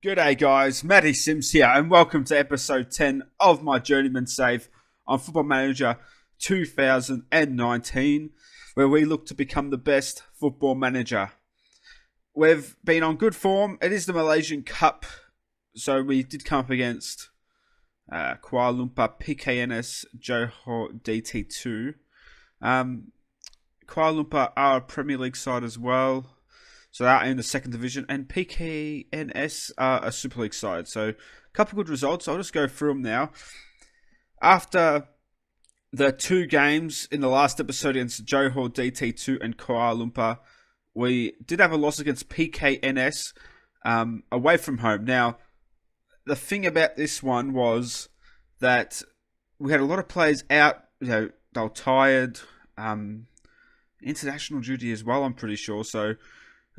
G'day guys, Matty Sims here and welcome to episode 10 of my Journeyman save on Football Manager 2019, where we look to become the best football manager. We've been on good form. It is the Malaysian Cup, so we did come up against Kuala Lumpur PKNS Johor DT2. Kuala Lumpur are a Premier League side as well. So they are in the second division, and PKNS are a Super League side. So a couple of good results. I'll just go through them now. After the two games in the last episode against Johor DT2 and Kuala Lumpur, we did have a loss against PKNS away from home. Now, the thing about this one was that we had a lot of players out. They were tired. International duty as well, I'm pretty sure. So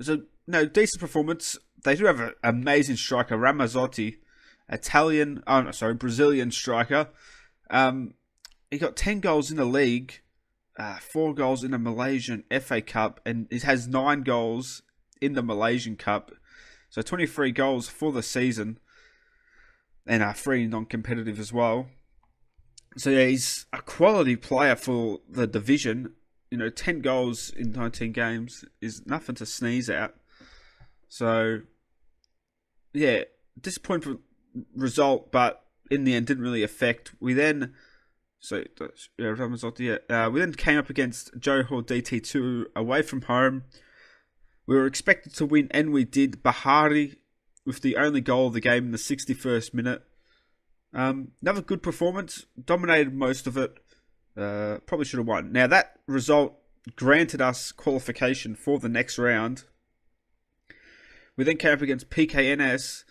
it was a decent performance. They do have an amazing striker, Ramazzotti, Brazilian striker. He got 10 goals in the league, 4 goals in the Malaysian FA Cup, and he has 9 goals in the Malaysian Cup. So 23 goals for the season, and 3 non-competitive as well. So yeah, he's a quality player for the division. 10 goals in 19 games is nothing to sneeze at. So, yeah, disappointing result, but in the end didn't really affect. We then came up against Johor DT2 away from home. We were expected to win, and we did. Bahari with the only goal of the game in the 61st minute. Another good performance, dominated most of it. Probably should have won. Now, that result granted us qualification for the next round. We then came up against PKNS,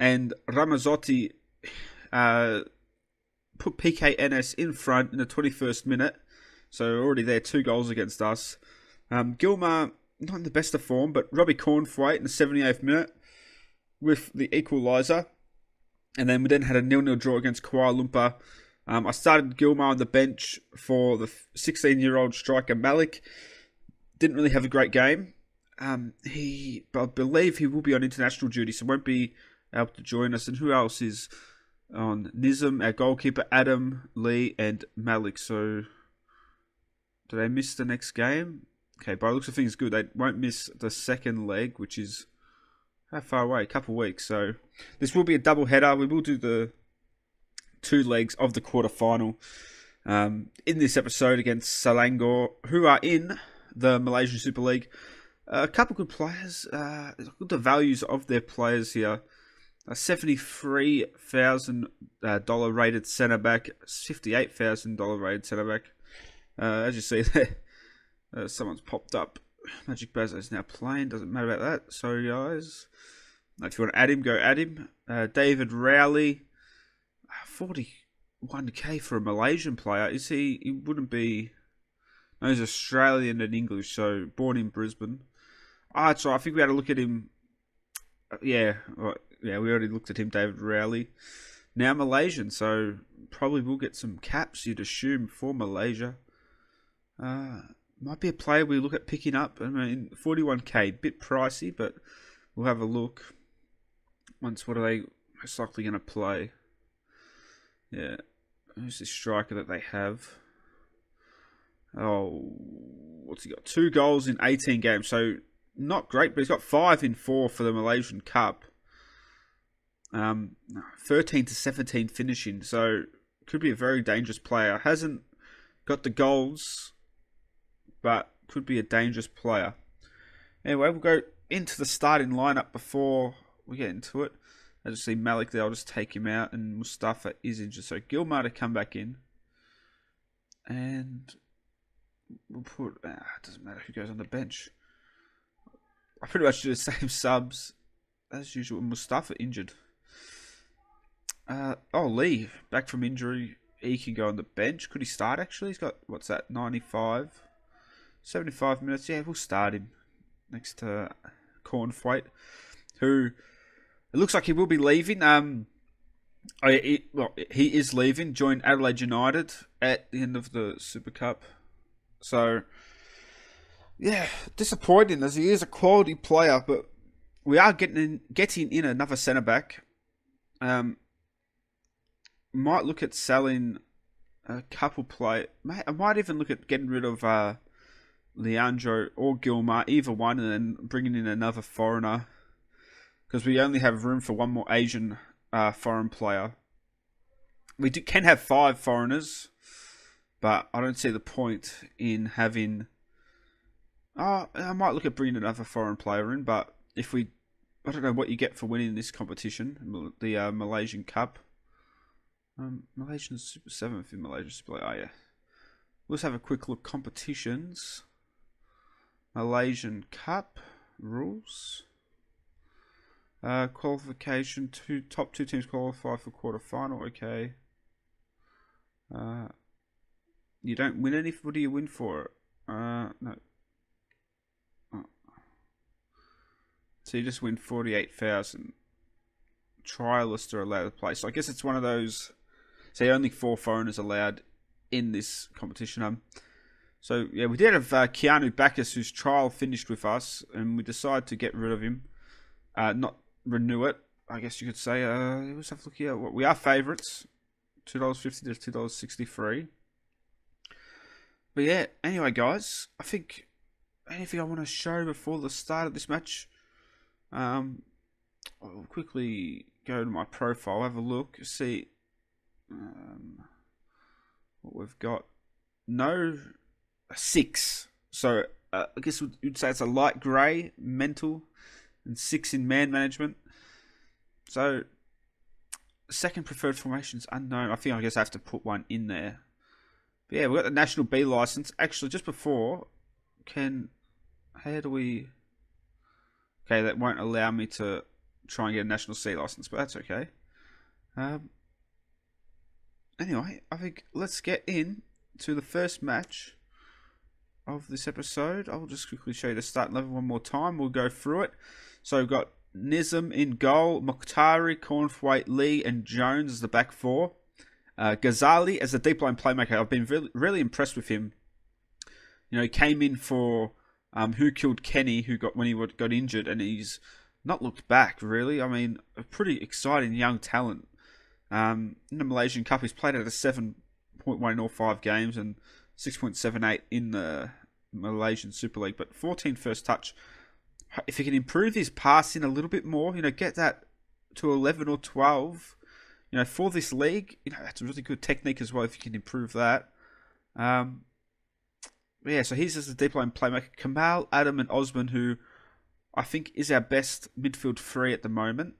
and Ramazzotti put PKNS in front in the 21st minute. So already there, 2 goals against us. Gilmar, not in the best of form, but Robbie Cornthwaite in the 78th minute with the equaliser. And then we had a 0-0 draw against Kuala Lumpur. I started Gilmar on the bench for the 16-year-old striker Malik. Didn't really have a great game. But I believe he will be on international duty, so won't be able to join us. And who else is on? Nizam, our goalkeeper, Adam, Lee, and Malik. So, do they miss the next game? Okay, by the looks of things, good. They won't miss the second leg, which is how far away? A couple of weeks. So, this will be a double header. We will do the 2 legs of the quarterfinal in this episode against Selangor, who are in the Malaysian Super League. A couple good players. Look at the values of their players here. A $73,000 rated centre back, $58,000 rated centre back. As you see there, someone's popped up. Magic Bazo is now playing. Doesn't matter about that. Sorry, guys. If you want to add him, go add him. David Rowley. 41k for a Malaysian player. Is he? He wouldn't be. No, he's Australian and English, so born in Brisbane. That's right. I think we had a look at him. We already looked at him, David Rowley. Now Malaysian, so probably will get some caps, you'd assume, for Malaysia. Might be a player we look at picking up. I mean, 41k, bit pricey, but we'll have a look. What are they most likely going to play? Yeah, who's this striker that they have? Oh, what's he got? 2 goals in 18 games, so not great, but he's got 5 in 4 for the Malaysian Cup. 13 to 17 finishing, so could be a very dangerous player. Hasn't got the goals, but could be a dangerous player. Anyway, we'll go into the starting lineup before we get into it. As you see Malik there, I'll just take him out, and Mustafa is injured. So Gilmar to come back in. And we'll put, it doesn't matter who goes on the bench. I pretty much do the same subs as usual. Mustafa injured. Lee, back from injury. He can go on the bench. Could he start actually? He's got, 95? 75 minutes. Yeah, we'll start him next to Cornthwaite, who... It looks like he will be leaving. He is leaving. Joined Adelaide United at the end of the Super Cup. So, yeah, disappointing as he is a quality player, but we are getting in another centre back. Might look at selling a couple play. I might even look at getting rid of Leandro or Gilmar, either one, and then bringing in another foreigner, because we only have room for one more Asian foreign player. We can have 5 foreigners, but I don't see the point in having. I might look at bringing another foreign player in, but I don't know what you get for winning this competition, the Malaysian Cup. Malaysian Super 7th in Malaysian Super League. Oh yeah. Let's have a quick look. Competitions. Malaysian Cup rules. Qualification. Top 2 teams qualify for quarterfinal. Okay. You don't win any. What do you win for? No. Oh. So you just win 48,000. Trialists are allowed to play. So I guess it's one of those. So only 4 foreigners allowed in this competition. So yeah, we did have Keanu Bacchus, whose trial finished with us, and we decided to get rid of him, not renew it. I guess you could say. Let's have a look here. We are favourites, $2.50 to $2.63. But yeah, anyway, guys, I think anything I want to show before the start of this match. I'll quickly go to my profile, have a look, see what we've got. No, 6. So I guess you'd say it's a light grey mental and 6 in man management. So second preferred formation's unknown. I guess I have to put one in there. But yeah, we've got the National B license. Actually, just before, how do we? Okay, that won't allow me to try and get a National C license, but that's okay. Anyway, I think let's get in to the first match of this episode. I'll just quickly show you the start level one more time. We'll go through it. So we've got Nizam in goal, Mokhtari, Cornthwaite, Lee, and Jones as the back 4. Ghazali as the deep line playmaker. I've been really impressed with him. You know, he came in for Who Killed Kenny, when he got injured, and he's not looked back, really. I mean, a pretty exciting young talent. In the Malaysian Cup, he's played out of 7.1 in all 5 games and 6.78 in the Malaysian Super League. But 14 first touch. If he can improve his passing a little bit more, get that to 11 or 12, for this league, that's a really good technique as well if you can improve that. Yeah, so he's just a deep line playmaker. Kamal, Adam, and Osman, who I think is our best midfield 3 at the moment.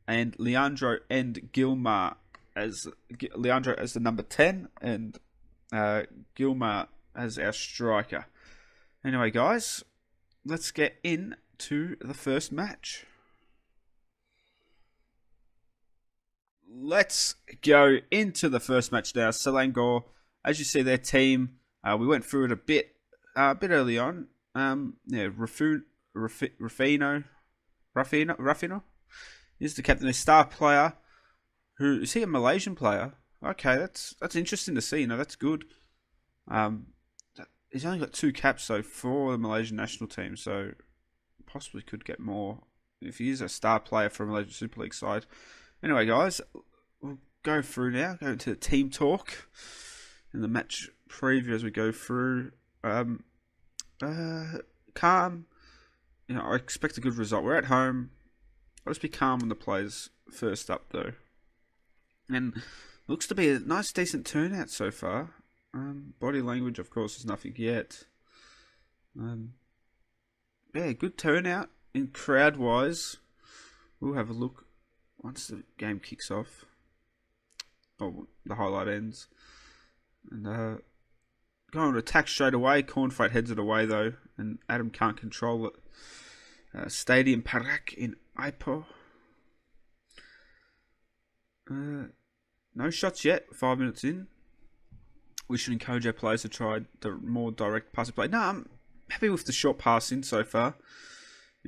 And Leandro and Gilmar as the number 10 and Gilmar as our striker. Anyway, guys, let's get into the first match. Let's go into the first match now. Selangor, as you see, their team. We went through it a bit early on. Ruffino is the captain, a star player. Who is he? A Malaysian player? Okay, that's interesting to see. That's good. He's only got 2 caps though for the Malaysian national team, so possibly could get more if he is a star player for a Malaysian Super League side. Anyway, guys, we'll go through now. Go into team talk and the match preview as we go through. Calm. I expect a good result. We're at home. I'll just be calm when the players first up, though. And looks to be a nice, decent turnout so far. Body language, of course, is nothing yet. Yeah, good turnout in crowd-wise. We'll have a look once the game kicks off. Oh, the highlight ends. And going to attack straight away. Cornthwaite heads it away, though. And Adam can't control it. Stadium Perak in Ipoh. No shots yet. 5 minutes in. We should encourage our players to try the more direct passing play. No, I'm happy with the short passing so far.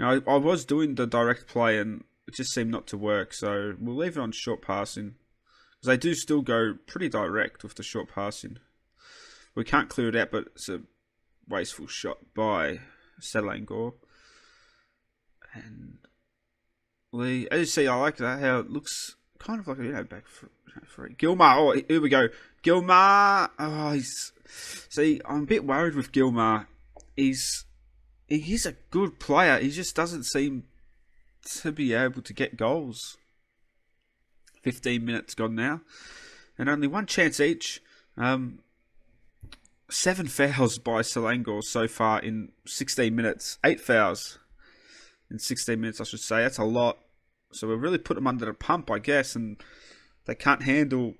I was doing the direct play and it just seemed not to work. So we'll leave it on short passing. Because they do still go pretty direct with the short passing. We can't clear it out, but it's a wasteful shot by Selangor. And Lee. As you see, I like that, how it looks kind of like a, back for Gilmar. Oh, here we go. Gilmar. Oh, see, I'm a bit worried with Gilmar. He's a good player. He just doesn't seem to be able to get goals. 15 minutes gone now, and only one chance each. 7 fouls by Selangor so far in 16 minutes. 8 fouls in 16 minutes, I should say. That's a lot. So we've really put them under the pump, I guess, and they can't handle,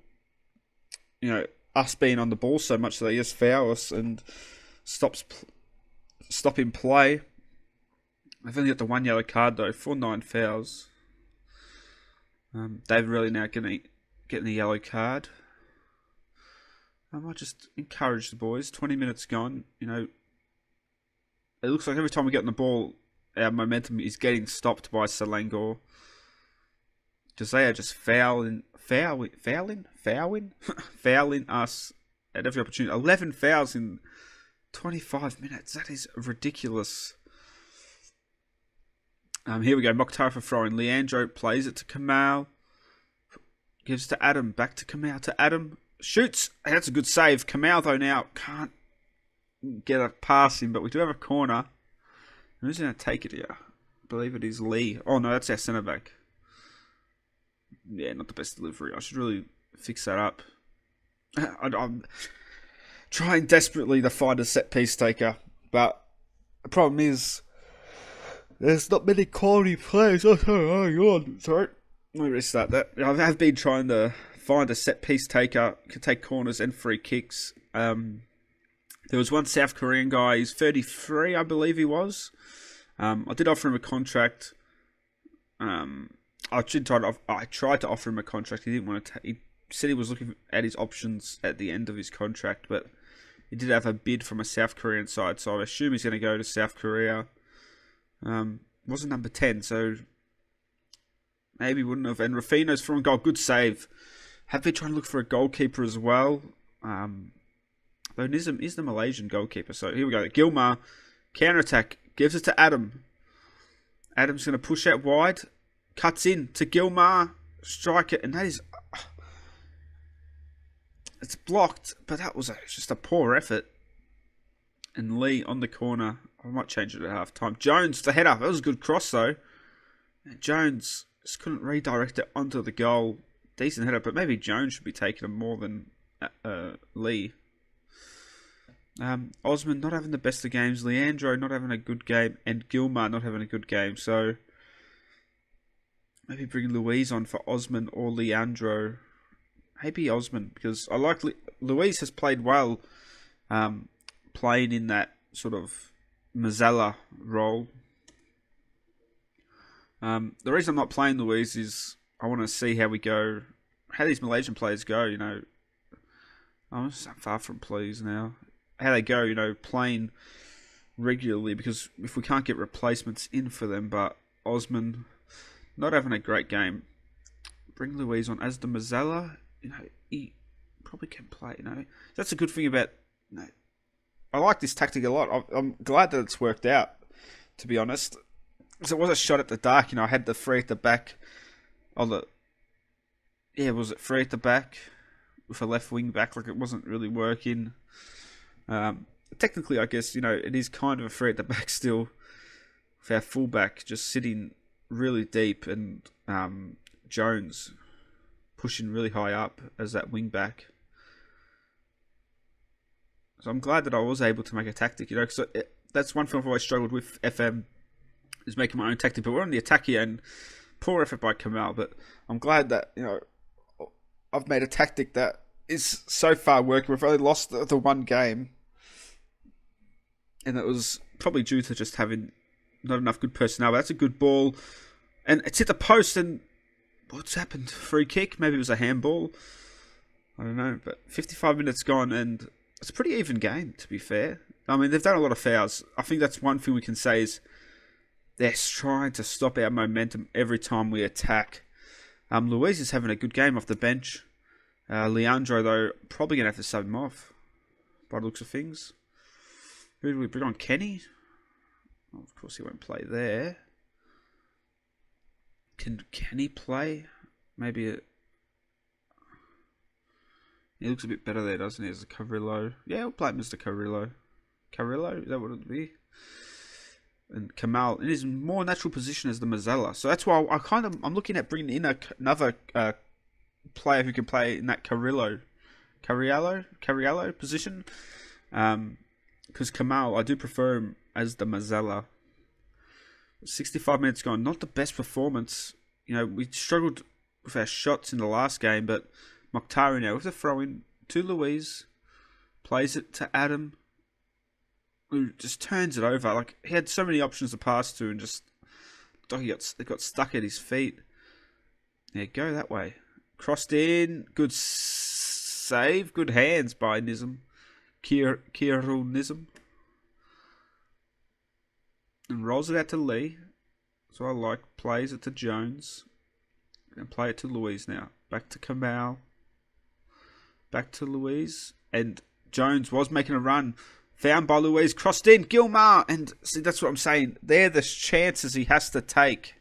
us being on the ball so much that they just foul us and stop in play. They've only got the 1 yellow card though for 9 fouls. They're really now getting the yellow card. I might just encourage the boys. 20 minutes gone. It looks like every time we get on the ball, our momentum is getting stopped by Selangor. Because they are just fouling us at every opportunity. 11 fouls in 25 minutes. That is ridiculous. Here we go. Mokhtar for throwing. Leandro plays it to Kamal. Gives to Adam. Back to Kamal. To Adam. Shoots. That's a good save. Kamal, though, now can't get a pass in, but we do have a corner. Who's going to take it here? I believe it is Lee. Oh, no, that's our centre back. Yeah, not the best delivery. I should really fix that up. I'm trying desperately to find a set-piece taker, but the problem is there's not many quality players. Oh, hang on. Sorry. Let me restart that. I have been trying to find a set-piece taker, can take corners and free kicks. There was one South Korean guy, he's 33, I believe he was. I did offer him a contract. I tried to offer him a contract. He didn't want to. He said he was looking at his options at the end of his contract, but he did have a bid from a South Korean side, so I assume he's going to go to South Korea. Wasn't number 10, so maybe wouldn't have. And Rafino's from goal, good save. Have been trying to look for a goalkeeper as well. Though Nizam is the Malaysian goalkeeper, so here we go. Gilmar, counter-attack, gives it to Adam. Adam's going to push out wide, cuts in to Gilmar, strike it, and that is... It's blocked, but that was just a poor effort. And Lee on the corner. I might change it at half time. Jones, the header. That was a good cross, though. And Jones just couldn't redirect it onto the goal. Decent header, but maybe Jones should be taking it more than Lee. Osman not having the best of games. Leandro not having a good game. And Gilmar not having a good game. So maybe bring Louise on for Osman or Leandro. Maybe Osman, because I like Louise has played well, playing in that sort of Mazzella role. The reason I'm not playing Louise is I want to see how these Malaysian players go. I'm so far from pleased now. How they go, playing regularly, because if we can't get replacements in for them, but Osman not having a great game. Bring Louise on as the Mazzella. He probably can play. That's a good thing about. I like this tactic a lot. I'm glad that it's worked out, to be honest. Because it was a shot at the dark. I had the free at the back. Was it free at the back with a left wing back? Like, it wasn't really working. Technically, I guess it is kind of a free at the back still, with our fullback just sitting really deep and Jones pushing really high up as that wing back. So I'm glad that I was able to make a tactic, because that's one thing I've always struggled with FM, is making my own tactic. But we're on the attack here, and poor effort by Kamal. But I'm glad that, I've made a tactic that is so far working. We've only lost the one game, and it was probably due to just having not enough good personnel. But that's a good ball, and it's hit the post, and what's happened? Free kick? Maybe it was a handball. I don't know. But 55 minutes gone, and it's a pretty even game, to be fair. I mean, they've done a lot of fouls. I think that's one thing we can say is they're trying to stop our momentum every time we attack. Louise is having a good game off the bench. Leandro, though, probably going to have to sub him off, by the looks of things. Who do we bring on? Kenny? Well, of course, he won't play there. Can he play? Maybe he looks a bit better there, doesn't he? As a Carrillo. Yeah, we'll play Mr. Carrillo. Carrillo, is that what it would be? And Kamal in his more natural position as the Mazzella. So that's why I'm looking at bringing in another player who can play in that Carrillo position. Because Kamal, I do prefer him as the Mazzella. 65 minutes gone, not the best performance. We struggled with our shots in the last game, but Mokhtari now with the throw in to Louise, plays it to Adam, who just turns it over. Like, he had so many options to pass to, and just it got stuck at his feet. Yeah, go that way. Crossed in, good save, good hands by Nizam, Kirill Nizam, and rolls it out to Lee. So I like, plays it to Jones, and play it to Louise now. Back to Kamal, back to Louise, and Jones was making a run. Found by Louise, crossed in, Gilmar, and see, that's what I'm saying. They're the chances he has to take.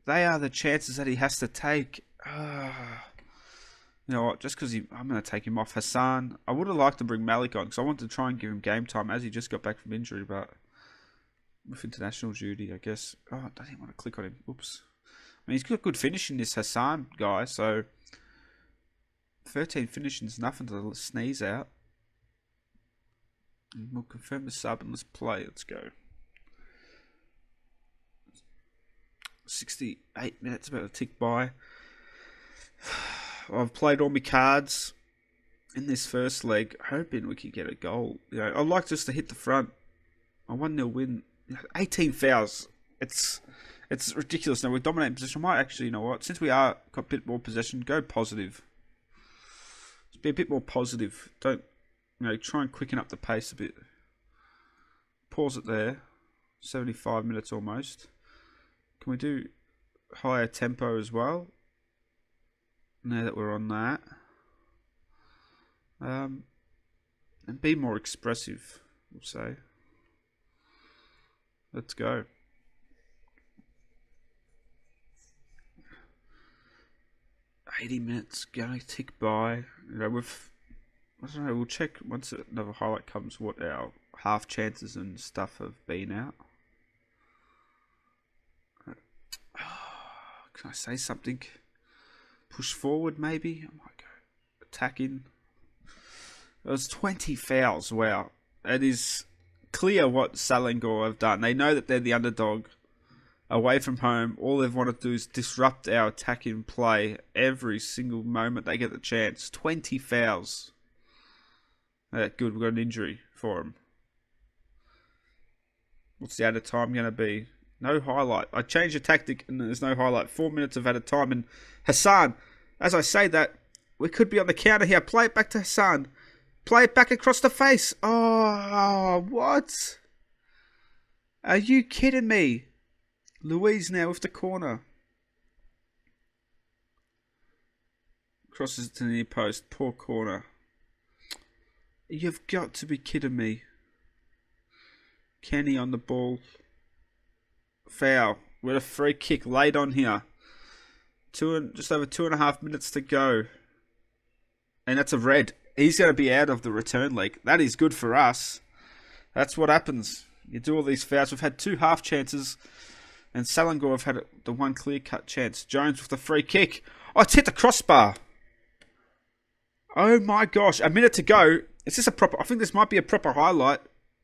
They are the chances that he has to take. You know what, just because I'm going to take him off. Hassan, I would have liked to bring Malik on, because I wanted to try and give him game time as he just got back from injury, but with international duty, I guess. Oh, I didn't want to click on him. Oops. I mean, he's got good finishing, this Hassan guy, so 13 finishing is nothing to sneeze out. And we'll confirm the sub and let's play. Let's go. 68 minutes, about to tick by. I've played all my cards in this first leg, hoping we can get a goal. I'd like just to hit the front. A 1-0 win. 18 fouls. It's ridiculous. Now we're dominating position. I might actually, you know what? Since we got a bit more possession, go positive. Just be a bit more positive. Don't, try and quicken up the pace a bit. Pause it there. 75 minutes almost. Can we do higher tempo as well? Now that we're on that. And be more expressive, we'll say. Let's go. $80 minutes going to tick by. I don't know, we'll check once another highlight comes what our half chances and stuff have been out. Can I say something? Push forward maybe? I might go attacking. It was 20 fouls. Wow. It is clear what Selangor have done. They know that they're the underdog. Away from home, all they've wanted to do is disrupt our attacking play every single moment they get the chance. 20 fouls. Good, we've got an injury for him. What's the added time going to be? No highlight. I changed the tactic and there's no highlight. 4 minutes of added time. And Hassan, as I say that, we could be on the counter here. Play it back to Hassan. Play it back across the face. Oh, what? Are you kidding me? Louise now with the corner. Crosses it to the near post. Poor corner. You've got to be kidding me. Kenny on the ball. Foul. With a free kick late on here. Just over 2.5 minutes to go. And that's a red. He's going to be out of the return leg. That is good for us. That's what happens. You do all these fouls. We've had 2 half chances. And Selangor have had the one clear-cut chance. Jones with the free kick. Oh, it's hit the crossbar. Oh my gosh. A minute to go. Is this a proper... I think this might be a proper highlight.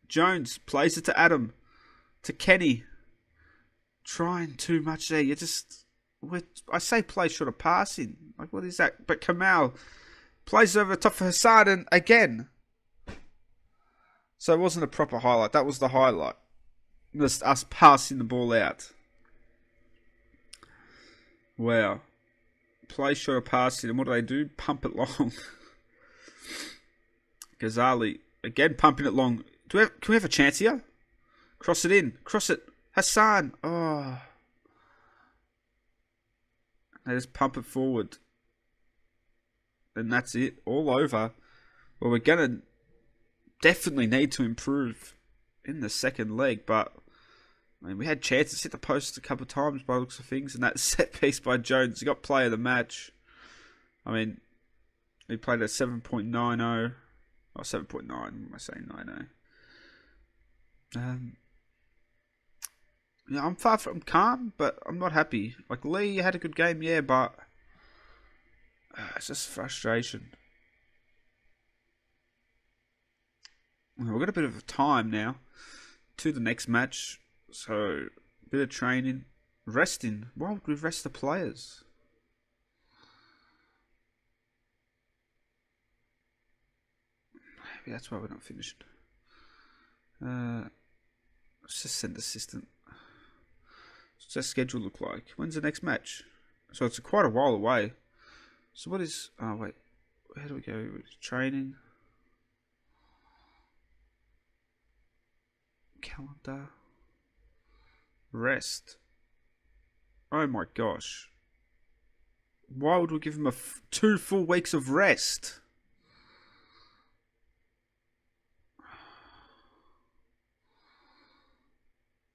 Jones plays it to Adam. To Kenny. Trying too much there. You just... I say play short of passing. Like, what is that? But Kamal plays over the top for Hassan and again. So it wasn't a proper highlight. That was the highlight. Just us passing the ball out. Wow. Play short of passing. And what do? Pump it long. Ghazali. Again pumping it long. Can we have a chance here? Cross it in. Cross it. Hassan. Oh. They just pump it forward. And that's it. All over. Well, we're going to definitely need to improve in the second leg. But I mean, we had chances to hit the post a couple of times by the looks of things, and that set piece by Jones, he got player of the match. I mean, he played at 7.90, or 7.9, what am I saying, 90. Yeah, I'm far from calm, but I'm not happy. Like, Lee had a good game, yeah, but it's just frustration. We've got a bit of time now to the next match, so a bit of training, resting. Why would we rest the players? Maybe that's why we're not finished. Let's just send assistant. What's our schedule look like? When's the next match? So it's quite a while away. So what is... Oh, wait. How do we go? Training. Calendar. Rest. Oh my gosh. Why would we give him 2 full weeks of rest?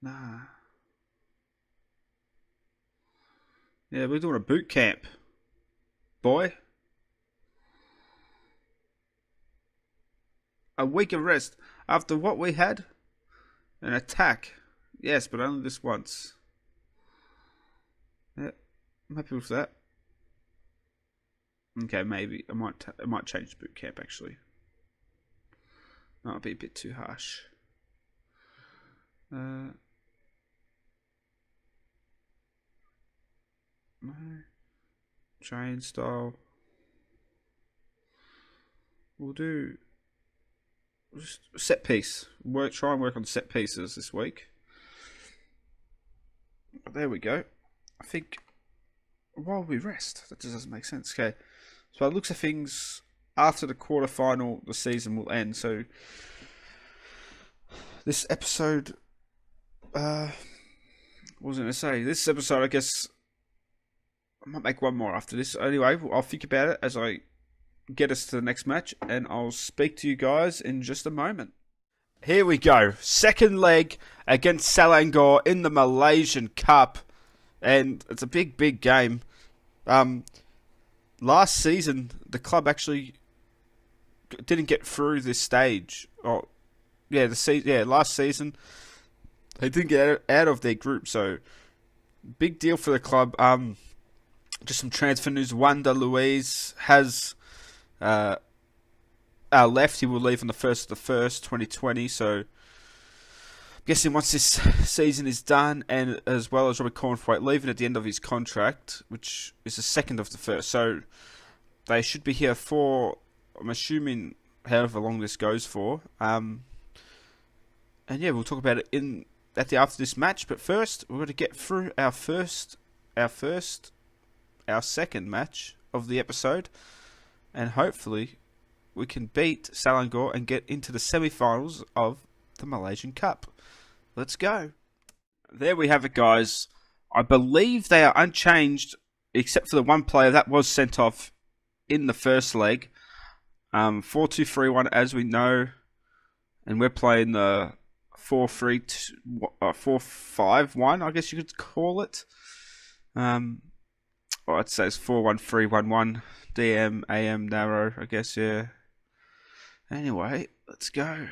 Nah. Yeah, we're doing a boot camp. Boy. A week of rest. After what we had? An attack. Yes, but only this once. Yeah, I'm happy with that. Okay, maybe. I might change the boot camp, actually. That'll be a bit too harsh. No. Train style. We'll do just set piece. Try and work on set pieces this week. There we go. I think while we rest, that just doesn't make sense. Okay, so it looks of things after the quarterfinal, the season will end. So this episode, what was I going to say? This episode, I guess, I might make one more after this. Anyway, I'll think about it as I get us to the next match, and I'll speak to you guys in just a moment. Here we go. Second leg against Selangor in the Malaysian Cup, and it's a big, big game. Last season, the club actually didn't get through this stage. Last season they didn't get out of their group, so big deal for the club. Just some transfer news. Wanda Luiz has left. He will leave on the 1st of the 1st, 2020. So I'm guessing once this season is done, and as well as Robbie Cornthwaite leaving at the end of his contract, which is the 2nd of the 1st. So they should be here for, I'm assuming, however long this goes for. And yeah, we'll talk about it after this match. But first, we're going to get through our second match of the episode, and hopefully we can beat Selangor and get into the semi-finals of the Malaysian Cup. Let's go. There we have it, guys. I believe they are unchanged except for the one player that was sent off in the first leg. 4-2-3-1 as we know, and we're playing the 4-5-1, I guess you could call it. I'd say it's 4-1-3-1-1. DM, AM, narrow, I guess, yeah. Anyway, let's go.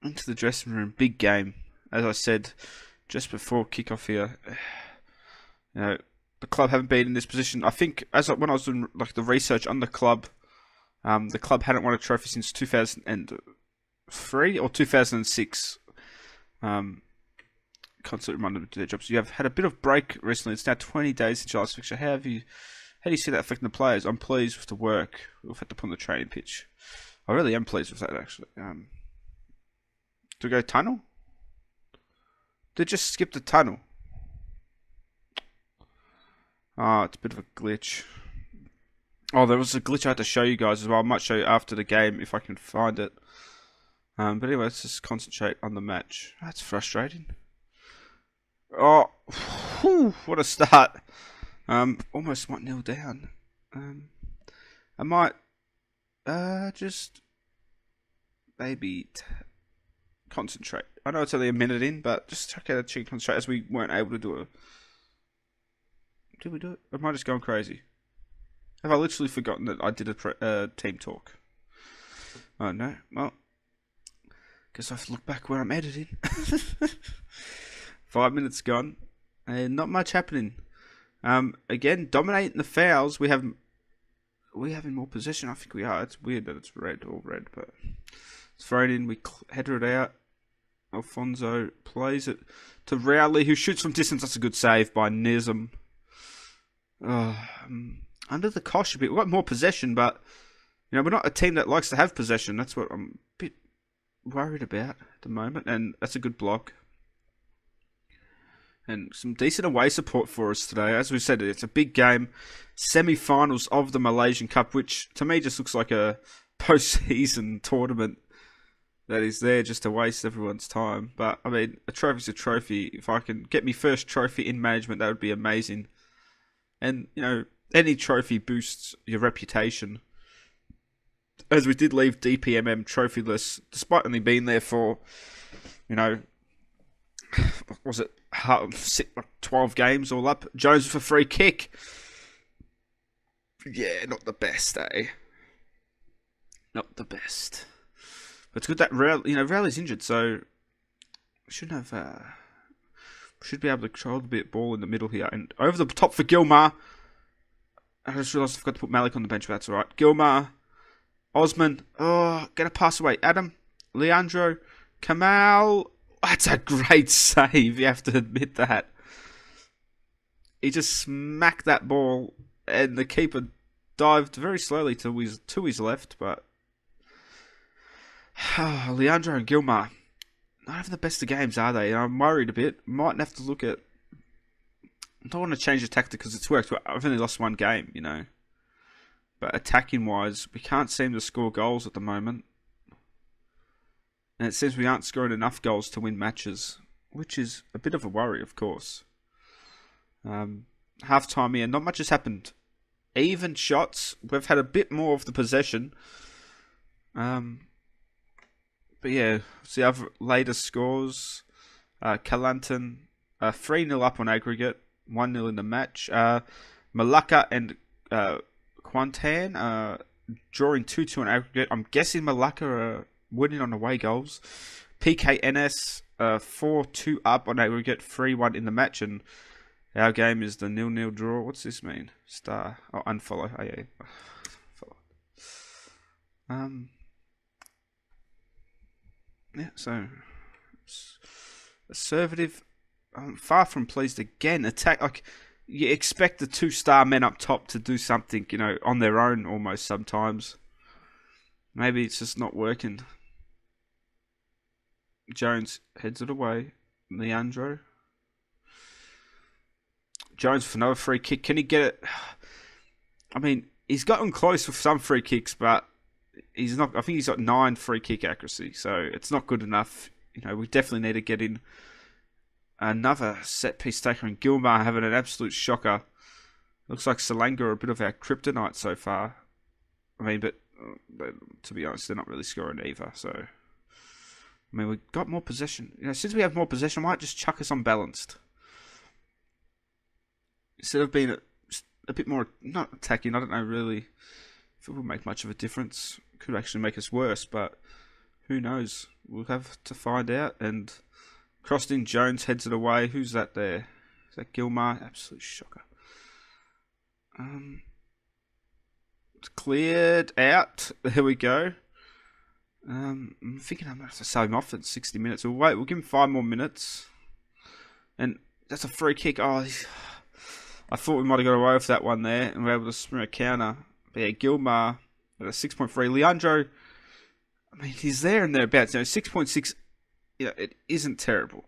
Into the dressing room. Big game. As I said just before kickoff here, you know, the club haven't been in this position. I think when I was doing the research on the club hadn't won a trophy since 2003 or 2006. Constantly remind them to do their jobs. You have had a bit of break recently. It's now 20 days since your last fixture. How do you see that affecting the players? I'm pleased with the work we've had to put on the training pitch. I really am pleased with that, actually. Do we go tunnel? They just skip the tunnel. Oh, it's a bit of a glitch. Oh, there was a glitch I had to show you guys as well. I might show you after the game if I can find it. But anyway, let's just concentrate on the match. That's frustrating. Oh, whew, what a start. Almost 1-0 down. I might just maybe concentrate. I know it's only a minute in, but just check out a chicken concentrate as we weren't able to do it. Did we do it? Or am I just going crazy? Have I literally forgotten that I did a team talk? Oh no. Well, guess I have to look back where I'm editing. 5 minutes gone, and not much happening. Again, dominating the fouls. We have in more possession. I think we are. It's weird that it's all red, but it's thrown in. We header it out. Alfonso plays it to Rowley, who shoots from distance. That's a good save by Nizam. Under the cosh a bit. We've got more possession, but we're not a team that likes to have possession. That's what I'm a bit worried about at the moment. And that's a good block. And some decent away support for us today. As we said, it's a big game. Semi-finals of the Malaysian Cup, which to me just looks like a post-season tournament that is there just to waste everyone's time. But, I mean, a trophy's a trophy. If I can get my first trophy in management, that would be amazing. And, any trophy boosts your reputation. As we did leave DPMM trophyless, despite only being there for, was it 12 games all up? Jones with a free kick. Yeah, not the best, eh? Not the best. But it's good that Rowley's injured, so we should be able to control the bit ball in the middle here. And over the top for Gilmar. I just realised I forgot to put Malik on the bench, but that's alright. Gilmar, Osman, get a pass away. Adam, Leandro, Kamal. That's a great save, you have to admit that. He just smacked that ball, and the keeper dived very slowly to his left, but Leandro and Gilmar, not having the best of games, are they? I'm worried a bit. Might have to look at... I don't want to change the tactic because it's worked. I've only lost one game, But attacking-wise, we can't seem to score goals at the moment. And it seems we aren't scoring enough goals to win matches, which is a bit of a worry, of course. Half-time here, not much has happened. Even shots. We've had a bit more of the possession. But yeah, see our latest scores. Kalantan, 3-0 up on aggregate. 1-0 in the match. Malacca and Quantan drawing 2-2 on aggregate. I'm guessing Malacca are winning on away goals. PKNS 4-2 up on aggregate. 3-1 in the match. And our game is the 0-0 draw. What's this mean? Star. Oh, unfollow. Oh, yeah. Follow. Yeah, so assertive. I'm far from pleased again. Attack, like, you expect the 2-star men up top to do something, on their own almost sometimes. Maybe it's just not working. Jones heads it away. Leandro. Jones for another free kick. Can he get it? I mean, he's gotten close with some free kicks, but he's not. I think he's got 9 free kick accuracy, so it's not good enough. We definitely need to get in another set piece taker, and Gilmar having an absolute shocker. Looks like Salanga are a bit of our kryptonite so far. I mean, but to be honest, they're not really scoring either. So, I mean, we've got more possession. Since we have more possession, I might just chuck us unbalanced. Instead of being a bit more, not attacking, I don't know really if it will make much of a difference. It could actually make us worse, but who knows? We'll have to find out. And crossed in, Jones heads it away. Who's that there? Is that Gilmar? Absolute shocker. It's cleared out. There we go. I'm thinking I'm going to have to save him off at 60 minutes. We'll wait. We'll give him 5 more minutes. And that's a free kick. Oh, I thought we might have got away with that one there, and we're able to spring a counter. But yeah, Gilmar at a 6.3. Leandro, I mean, he's there and thereabouts. 6.6, it isn't terrible.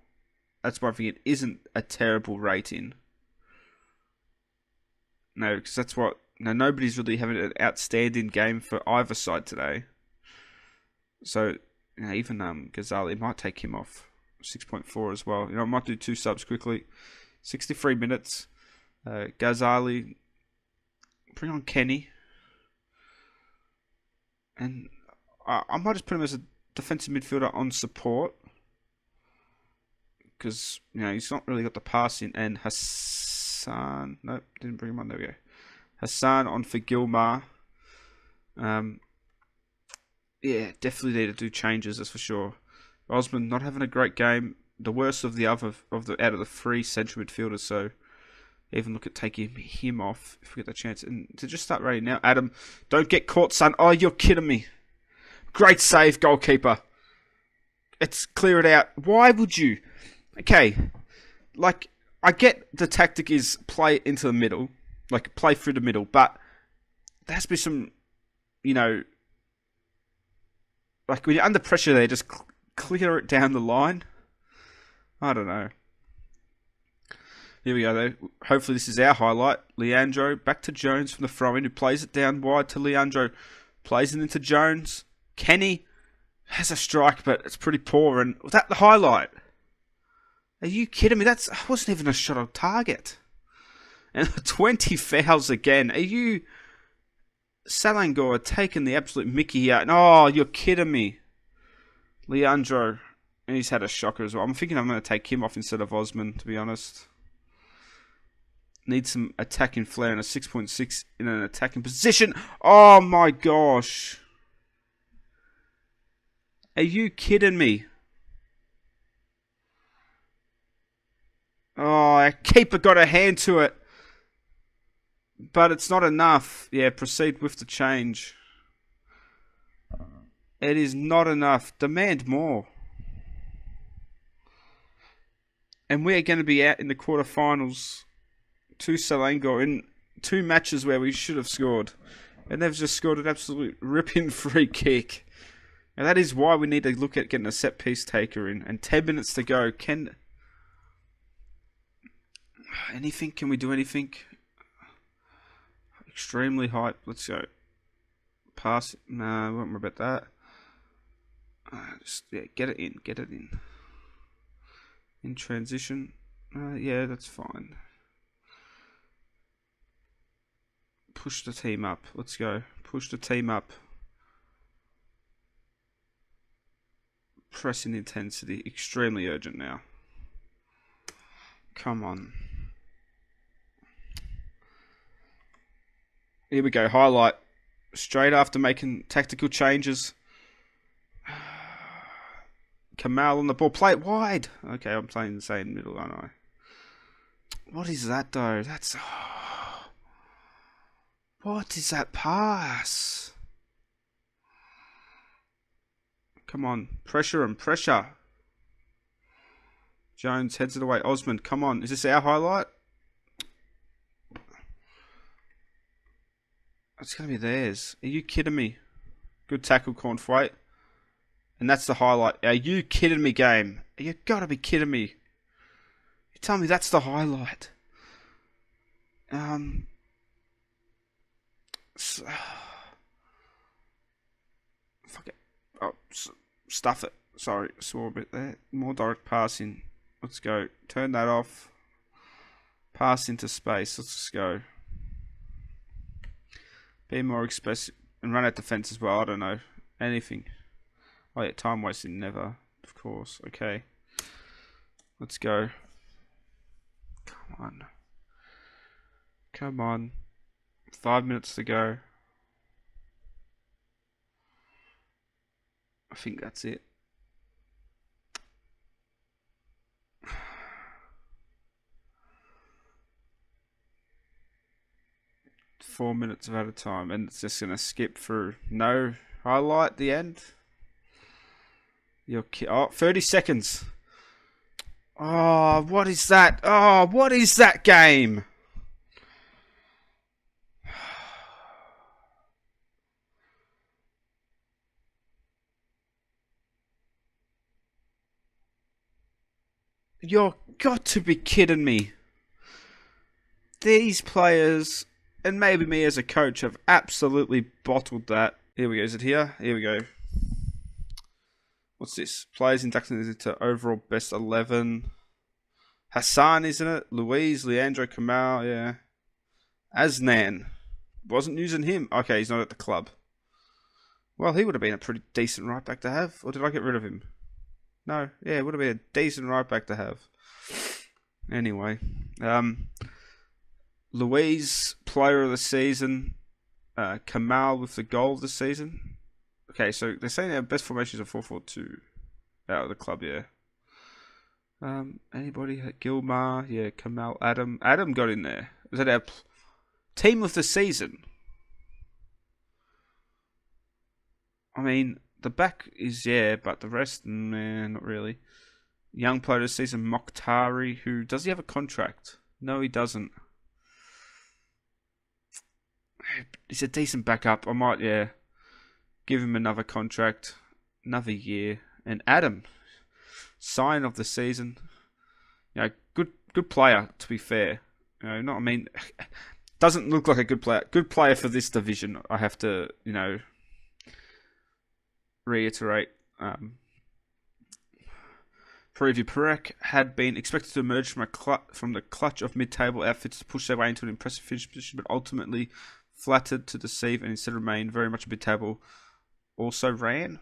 That's one thing. It isn't a terrible rating. No, because that's what... nobody's really having an outstanding game for either side today. So, even Ghazali might take him off. 6.4 as well. I might do 2 subs quickly. 63 minutes. Ghazali. Bring on Kenny. And I might just put him as a defensive midfielder on support. because he's not really got the pass in. And Hassan, nope, didn't bring him on. There we go. Hassan on for Gilmar. Yeah, definitely need to do changes, that's for sure. Osman not having a great game. The worst of the out of the three central midfielders, so even look at taking him off if we get the chance. And to just start right now, Adam, don't get caught, son. Oh, you're kidding me. Great save, goalkeeper. Let's clear it out. Why would you? Okay, like, I get the tactic is play into the middle, like play through the middle, but there has to be some, like when you're under pressure there, just clear it down the line. I don't know. Here we go, though. Hopefully this is our highlight. Leandro, back to Jones from the throw-in, who plays it down wide to Leandro. Plays it into Jones. Kenny has a strike, but it's pretty poor. And was that the highlight? Are you kidding me? That wasn't even a shot on target. And 20 fouls again. Are you... Selangor taking the absolute mickey out. Oh, you're kidding me. Leandro. And he's had a shocker as well. I'm thinking I'm going to take him off instead of Osman, to be honest. Need some attacking flair and a 6.6 in an attacking position. Oh my gosh. Are you kidding me? Oh, our keeper got a hand to it. But it's not enough. Yeah, proceed with the change. It is not enough. Demand more. And we're going to be out in the quarterfinals to Selangor in 2 matches where we should have scored. And they've just scored an absolute ripping free kick. And that is why we need to look at getting a set piece taker in. And 10 minutes to go. Anything? Can we do anything? Extremely hype. Let's go. Pass. No, I won't worry about that. Get it in. Get it in. In transition. Yeah, that's fine. Push the team up. Let's go. Push the team up. Pressing intensity. Extremely urgent now. Come on. Here we go. Highlight. Straight after making tactical changes. Kamal on the ball. Play it wide. Okay, I'm playing the same middle, aren't I? What is that, though? That's... What is that pass? Come on. Pressure and pressure. Jones heads it away. Osman, come on. Is this our highlight? It's going to be theirs. Are you kidding me? Good tackle, Cornthwaite. And that's the highlight. Are you kidding me, game? You got to be kidding me. You tell me that's the highlight. Fuck it. Oh, stuff it. Sorry, saw a bit there. More direct passing. Let's go. Turn that off. Pass into space. Let's just go. Be more expressive and run at defense as well. I don't know. Anything. Oh yeah, time wasting never. Of course. Okay. Let's go. Come on. Come on. 5 minutes to go. I think that's it. Four minutes at a time, and it's just gonna skip through. No highlight at the end. 30 seconds. Oh, what is that? Oh, what is that game? You're got to be kidding me. These players, and maybe me as a coach, have absolutely bottled that. Here we go. Is it here? Here we go. What's this? Players inducted into overall best 11. Hassan, isn't it? Louise, Leandro, Kamal, yeah. Asnan. Wasn't using him. Okay, he's not at the club. Well, he would have been a pretty decent right back to have. Or did I get rid of him? No, yeah, it would have been a decent right back to have. Anyway, Louise, player of the season. Kamal with the goal of the season. Okay, so they're saying our best formation is a 4-4-2 out of the club, yeah. Anybody? Gilmar, yeah, Kamal, Adam. Adam got in there. Is that our team of the season? I mean, the back is, yeah, but the rest, man, not really. Young player of the season, Mokhtari, who, does he have a contract? No, he doesn't. He's a decent backup. I might, yeah, give him another contract, another year. And Adam, sign of the season. You know, good player, to be fair. You know, not, I mean, doesn't look like a good player. Good player for this division, I have to, you know, reiterate. Preview Perek had been expected to emerge from the clutch of mid-table outfits to push their way into an impressive finish position, but ultimately flattered to deceive and instead remained very much mid-table. Also ran.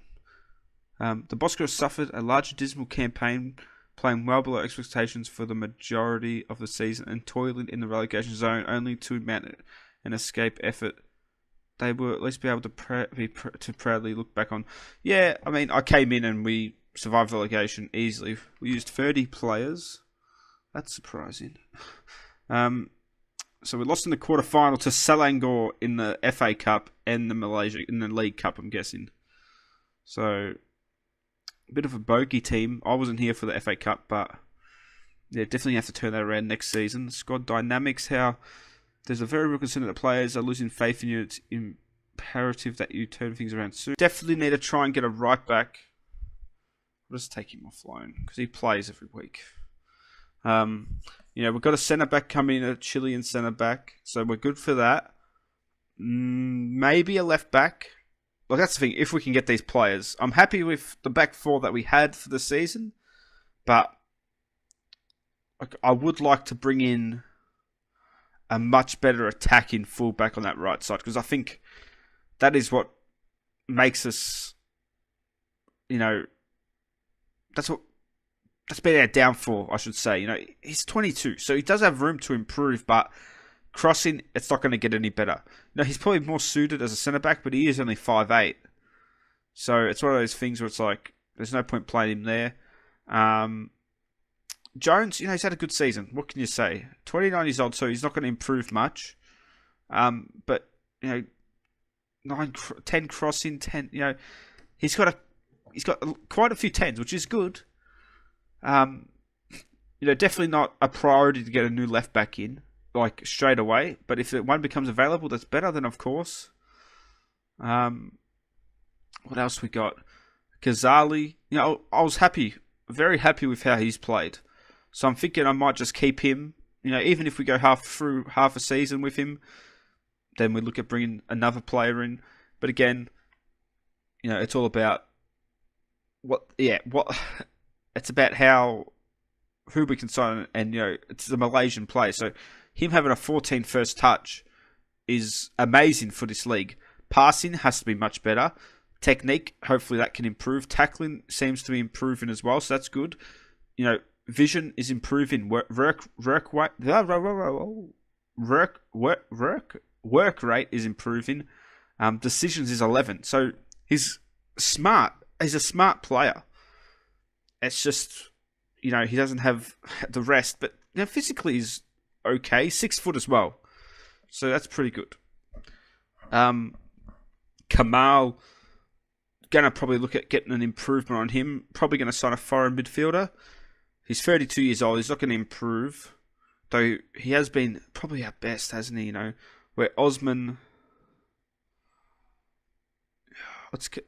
The Bosco suffered a large dismal campaign, playing well below expectations for the majority of the season and toiling in the relegation zone only to mount an escape effort they will at least be able to proudly look back on. Yeah, I mean, I came in and we survived relegation easily. We used 30 players. That's surprising. So we lost in the quarterfinal to Selangor in the FA Cup and the Malaysia in the League Cup, I'm guessing. So a bit of a bogey team. I wasn't here for the FA Cup, but yeah, definitely have to turn that around next season. Squad dynamics, how there's a very real concern that the players are losing faith in you. It's imperative that you turn things around soon. Definitely need to try and get a right back. I'll just take him off loan because he plays every week. You know, we've got a centre back coming in, a Chilean centre back, so we're good for that. Maybe a left back. Like, that's the thing. If we can get these players, I'm happy with the back four that we had for the season, but I would like to bring in a much better attacking fullback on that right side, because I think that is what makes us, you know, that's been our downfall, I should say. You know, he's 22, so he does have room to improve, but crossing, it's not going to get any better. You know, he's probably more suited as a centre back, but he is only 5'8", so it's one of those things where it's like there's no point playing him there. Jones, you know, he's had a good season. What can you say? 29 years old, so he's not going to improve much. But, you know, 10 crossing, 10, you know, he's got quite a few 10s, which is good. You know, definitely not a priority to get a new left back in, like, straight away. But if one becomes available, that's better, then of course. What else we got? Kazali, you know, I was very happy with how he's played. So I'm thinking I might just keep him. You know, even if we go half a season with him, then we look at bringing another player in. But again, you know, it's all about it's about who we can sign, and you know, it's the Malaysian player. So him having a 14 first touch is amazing for this league. Passing has to be much better. Technique, hopefully that can improve. Tackling seems to be improving as well, so that's good. You know, vision is improving. Work rate is improving. Decisions is 11. So he's smart. He's a smart player. It's just, you know, he doesn't have the rest, but you know, physically he's okay. 6 foot as well, so that's pretty good. Kamal, gonna probably look at getting an improvement on him. Probably gonna sign a foreign midfielder. He's 32 years old. He's not going to improve, though he has been probably our best, hasn't he? You know, where Osman.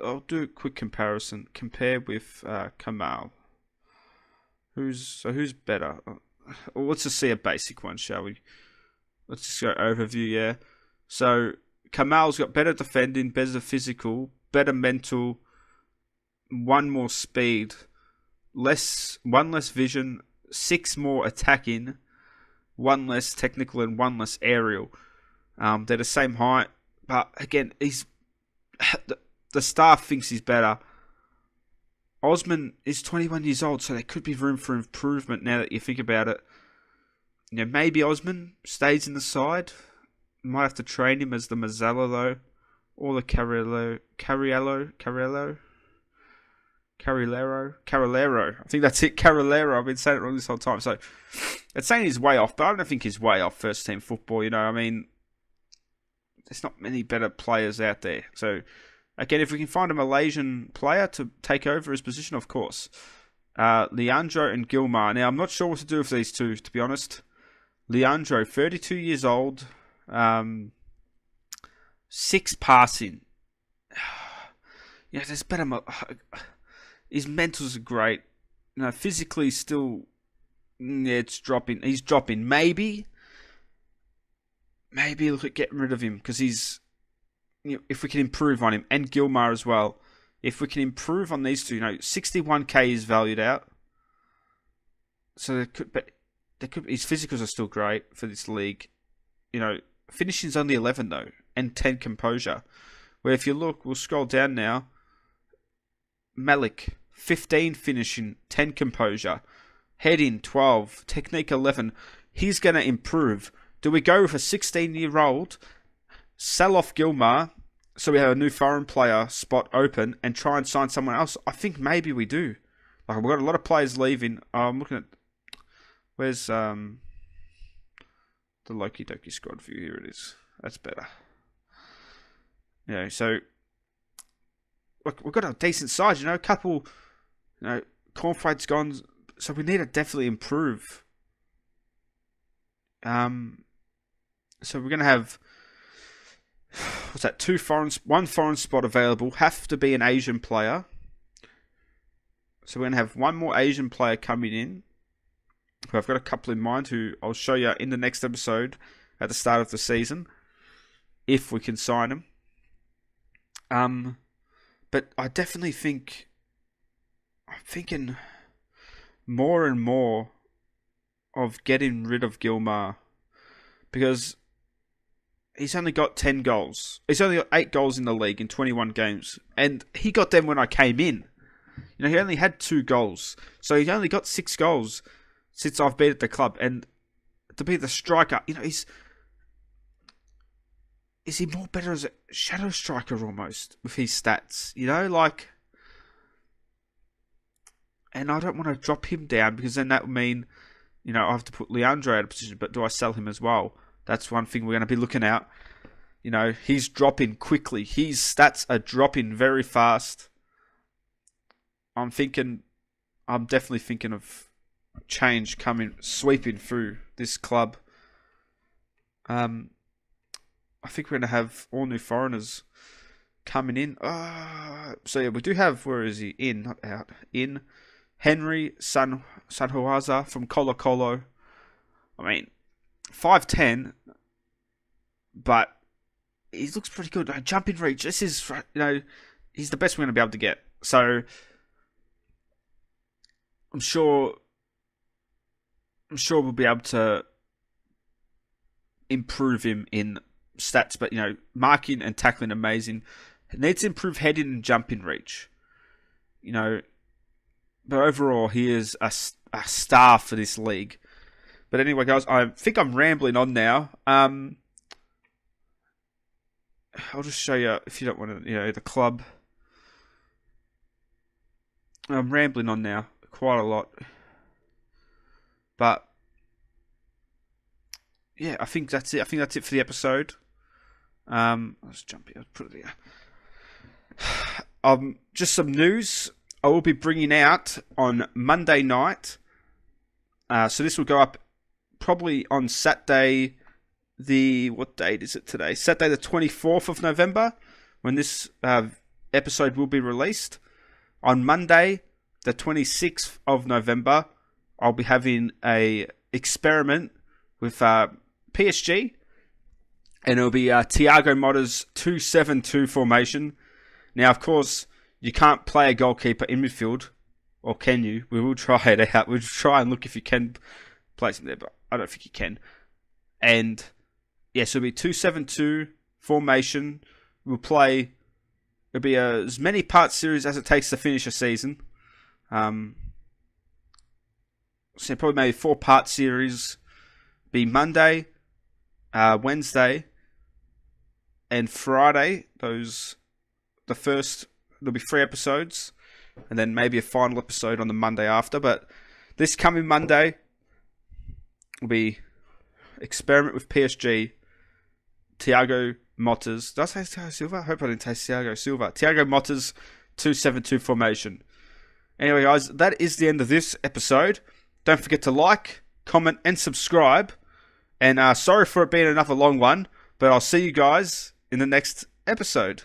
I'll do a quick comparison. Compare with Kamal. Who's better? Well, let's just see a basic one, shall we? Let's just go overview. Yeah. So Kamal's got better defending, better physical, better mental, one more speed. One less vision, 6 more attacking, 1 less technical, and 1 less aerial. They're the same height, but again, the staff thinks he's better. Osman is 21 years old, so there could be room for improvement now that you think about it. Maybe Osman stays in the side. Might have to train him as the Mazzella, though. Or the Carrilero. I think that's it, Carrilero. I've been saying it wrong this whole time. So, it's saying he's way off, but I don't think he's way off first team football. I mean, there's not many better players out there. So, again, if we can find a Malaysian player to take over his position, of course. Leandro and Gilmar. Now, I'm not sure what to do with these two, to be honest. Leandro, 32 years old. 6 passing. There's better. His mentals are great. Physically still, it's dropping. He's dropping. Maybe look at getting rid of him because he's. If we can improve on him and Gilmar as well, if we can improve on these two, 61k is valued out. So there could his physicals are still great for this league. Finishing's only 11 though, and 10 composure. Where if you look, we'll scroll down now. Malik, 15 finishing, 10 composure. Head in, 12. Technique, 11. He's going to improve. Do we go with a 16-year-old, sell off Gilmar, so we have a new foreign player spot open, and try and sign someone else? I think maybe we do. We've got a lot of players leaving. I'm looking at... Where's the Loki Doki squad view? Here it is. That's better. So look, we've got a decent size. A couple. Cornflake's gone, so we need to definitely improve. So we're gonna have what's that? One foreign spot available. Have to be an Asian player. So we're gonna have one more Asian player coming in. I've got a couple in mind who I'll show you in the next episode at the start of the season, if we can sign them. But I definitely think I'm thinking more and more of getting rid of Gilmar because he's only got 10 goals. He's only got 8 goals in the league in 21 games, and he got them when I came in. He only had 2 goals, so he's only got 6 goals since I've been at the club, and to be the striker, is he more better as a shadow striker almost with his stats, and I don't want to drop him down because then that would mean, I have to put Leandro out of position, but do I sell him as well? That's one thing we're going to be looking at. He's dropping quickly. His stats are dropping very fast. I'm definitely thinking of change sweeping through this club. I think we're going to have all new foreigners coming in. So yeah, we do have, where is he? Not out. Henry Sanhuaza from Colo Colo. 5'10", but he looks pretty good. Jumping reach, this is, he's the best we're going to be able to get. So I'm sure we'll be able to improve him in stats, but marking and tackling amazing. Needs to improve heading and jumping reach. But overall he is a star for this league. But anyway, guys, I think I'm rambling on now. I'll just show you if you don't want to, the club. I'm rambling on now quite a lot. But yeah, I think that's it. I think that's it for the episode. Let's jump here. Put it here. Just some news. I will be bringing out on Monday night. So this will go up probably on Saturday. What date is it today? Saturday the 24th of November, when this episode will be released. On Monday, the 26th of November, I'll be having a experiment with PSG, and it'll be Thiago Motta's 2-7-2 formation. Now, of course, you can't play a goalkeeper in midfield, or can you? We will try it out. We'll try and look if you can place him there, but I don't think you can. And yes, it'll be 2-7-2 formation. We'll play. It'll be as many part series as it takes to finish a season. So probably maybe 4-part series. Be Monday, Wednesday, and Friday. There'll be 3 episodes, and then maybe a final episode on the Monday after. But this coming Monday will be Experiment with PSG, Thiago Motta's. Did I say Thiago Silva? I hope I didn't say Thiago Silva. Thiago Motta's 272 formation. Anyway, guys, that is the end of this episode. Don't forget to like, comment, and subscribe. And sorry for it being another long one, but I'll see you guys in the next episode.